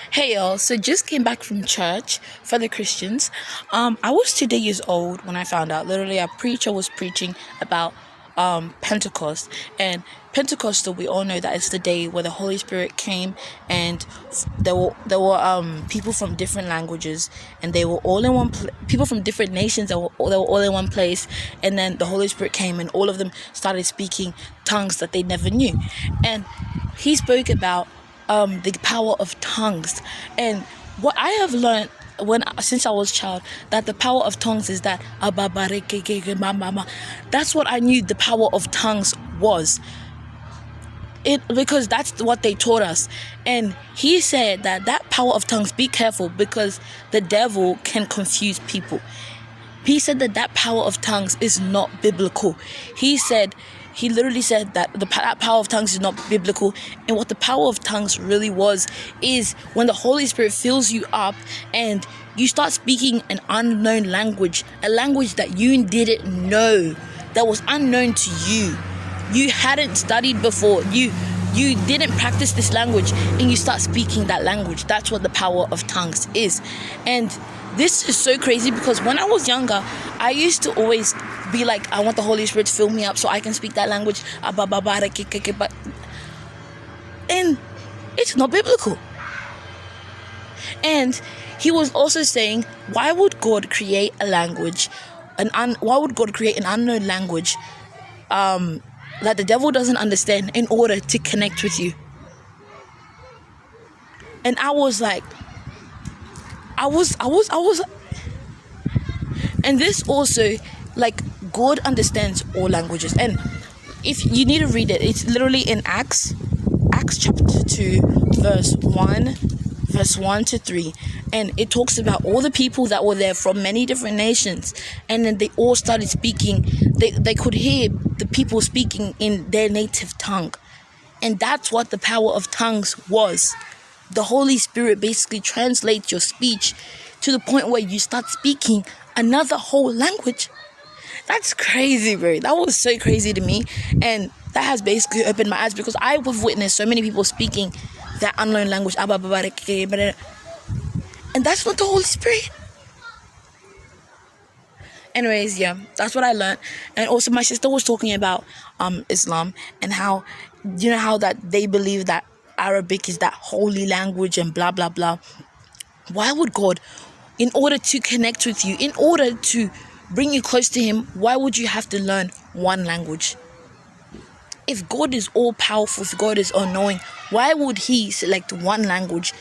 Hey y'all, so just came back from church for the Christians. I was 2 years old when I found out. Literally, a preacher was preaching about Pentecost, and Pentecostal, we all know that it's the day where the Holy Spirit came, and there were people from different languages, and they were all in people from different nations that they were all in one place, and then the Holy Spirit came, and all of them started speaking tongues that they never knew, and he spoke about the power of tongues. And what I have learned since I was a child, that the power of tongues is that that's what I knew the power of tongues was. Because that's what they taught us. And he said that power of tongues, be careful, because the devil can confuse people. He said that power of tongues is not biblical. He literally said that that power of tongues is not biblical. And what the power of tongues really was is when the Holy Spirit fills you up and you start speaking an unknown language, a language that you didn't know, that was unknown to you. You hadn't studied before. You didn't practice this language, and you start speaking that language. That's what the power of tongues is. And this is so crazy, because when I was younger, I used to always be like, I want the Holy Spirit to fill me up so I can speak that language. And it's not biblical. And he was also saying, why would God create a language, why would God create an unknown language that the devil doesn't understand in order to connect with you? And I was like, and this also, like, God understands all languages. And if you need to read it, it's literally in Acts chapter 2, verse 1 to 3. And it talks about all the people that were there from many different nations. And then they all started speaking. They could hear the people speaking in their native tongue. And that's what the power of tongues was. The Holy Spirit basically translates your speech to the point where you start speaking another whole language. That's crazy, bro. That was so crazy to me. And that has basically opened my eyes, because I have witnessed so many people speaking that unknown language. And that's not the Holy Spirit. Anyways, yeah, that's what I learned. And also my sister was talking about Islam, and how, you know, how that they believe that Arabic is that holy language and blah blah blah. Why would God, in order to connect with you, in order to bring you close to him, why would you have to learn one language? If God is all powerful, if God is all knowing, why would he select one language